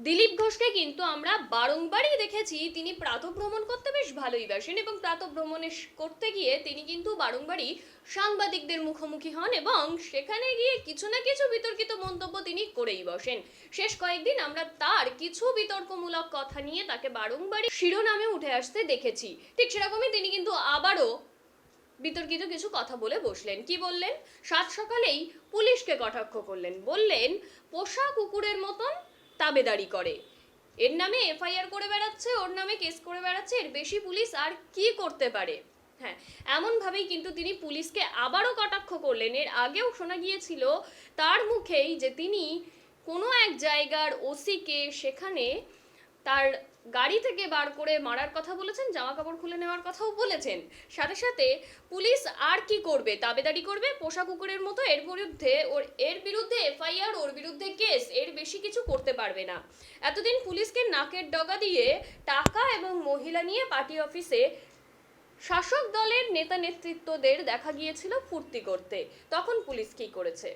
দিলীপ ঘোষকে কিন্তু আমরা বারংবারই দেখেছি তিনি প্রাতঃভ্রমণ করতে বেশ ভালোই বাসেন এবং প্রাতঃভ্রমণে করতে গিয়ে তিনি কিন্তু বারংবারই সাংবাদিকদের মুখোমুখি হন এবং সেখানে গিয়ে কিছু না কিছু বিতর্কিত মন্তব্য তিনি করেই বসেন। শেষ কয়েকদিন আমরা তার কিছু বিতর্কমূলক কথা নিয়ে তাকে বারংবারই শিরোনামে উঠে আসতে দেখেছি। ঠিক সেরকমই তিনি কিন্তু আবারও বিতর্কিত কিছু কথা বলে বসলেন। কি বললেন? সাত সকালেই পুলিশকে কটাক্ষ করলেন, বললেন পোষা কুকুরের মতন তাবেদারি করে, এর নামে এফআইআর করে বেড়াচ্ছে, ওর নামে কেস করে বেড়াচ্ছে, এর বেশি পুলিশ আর কি করতে পারে। হ্যাঁ, এমনভাবেই কিন্তু তিনি পুলিশকে আবারও কটাক্ষ করলেন। এর আগেও শোনা গিয়েছিল তার মুখেই যে তিনি কোনো এক জায়গার ওসিকে সেখানে তার গাড়ি থেকে বার করে মারার কথা বলেছেন, জামা কাপড় খুলে নেওয়ার কথাও বলেছেন। সাথে সাথে পুলিশ আর কি করবে, তাবেদারি করবে পোষা কুকুরের মতো, এর বিরুদ্ধে এফআইআর, ওর বিরুদ্ধে কেস, এর বেশি কিছু করতে পারবে না। এতদিন পুলিশকে নাকের ডগা দিয়ে টাকা এবং মহিলা নিয়ে পার্টি অফিসে শাসক দলের নেতা নেতৃত্বদের দেখা গিয়েছিল ফুর্তি করতে। তখন পুলিশ কি করেছে,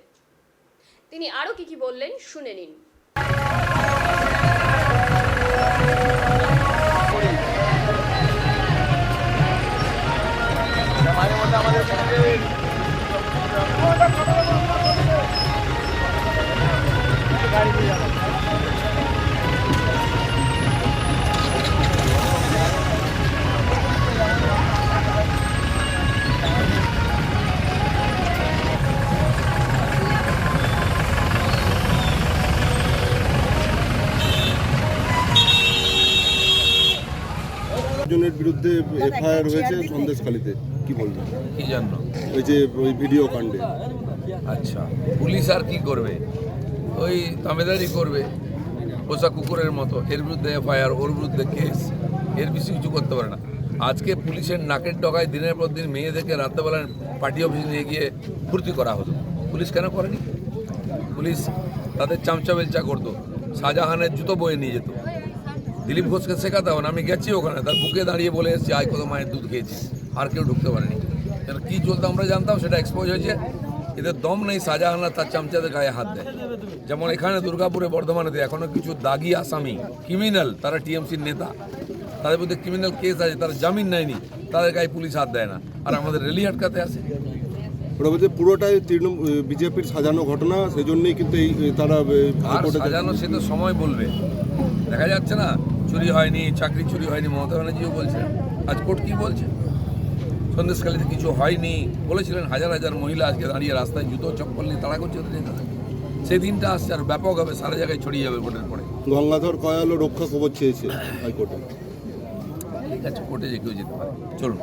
তিনি আরো কি বললেন শুনে নিন। জনের বিরুদ্ধে এফআইআর হয়েছে সন্দেশখালীতে, কি বলবেন? কি জানো ওই যে ওই ভিডিও কাণ্ডে। আচ্ছা, পুলিশ আর কি করবে? ওই তাবেদারি করবে পোষা কুকুরের মতো। এর বিরুদ্ধে এফআইআর, ওর বিরুদ্ধে কেস, এর বেশি কিছু করতে পারে না। আজকে পুলিশের নাকের ডগায় দিনের পর দিন মেয়েদেরকে রাত্রেবেলায় পার্টি অফিসে নিয়ে গিয়ে ফুর্তি করা হতো। পুলিশ কেন করেনি? পুলিশ তাদের চামচা বেলচা করতো, শাহজাহানের জুতো বয়ে নিয়ে যেত। দিলীপ ঘোষকে শেখাতে হবে না। আমি গেছি ওখানে, তার বুকে দাঁড়িয়ে বলে এসেছি আয় কত মায়ের দুধ খেয়েছি, আর কেউ ঢুকতে পারেনি। কেন কী চলতো আমরা জানতাম, সেটা এক্সপোজ হয়েছে। এদের দম নেই শাহজাহানরা তার চামচাদের গায়ে হাত দেয়। যেমন এখানে দুর্গাপুরে, বর্ধমানেতে এখনও কিছু দাগি আসামি, ক্রিমিনাল, তারা টিএমসির নেতা, তাদের মধ্যে ক্রিমিনাল কেস আছে, তারা জামিন নেয়নি, তাদের গায়ে পুলিশ হাত দেয় না, আর আমাদের রেলি আটকাতে আসে। ওরা বলছে পুরোটাই বিজেপির সাজানো ঘটনা, সেই জন্যই কিন্তু এই তারা সাজানো, সে তো সময় বলবে। দেখা যাচ্ছে না, চুরি হয়নি, চাকরি চুরি হয়নি, মমতা ব্যানার্জিও বলছে। আজ কোর্ট কি বলছে? সন্দেশখালীতে কিছু হয়নি বলেছিলেন। হাজার হাজার মহিলা আজকে দাঁড়িয়ে রাস্তায় জুতো চপ্পল নিয়ে তাড়া করছে নেতাদের। সেই দিনটা আসছে, আর ব্যাপক হবে, সারা জায়গায় ছড়িয়ে যাবে ভোটের পরে। গঙ্গাধর কয়ালও রক্ষা কবচ চেয়েছে হাইকোর্টে। ঠিক আছে, কোর্টে যে কেউ যেতে পারে, চলুন।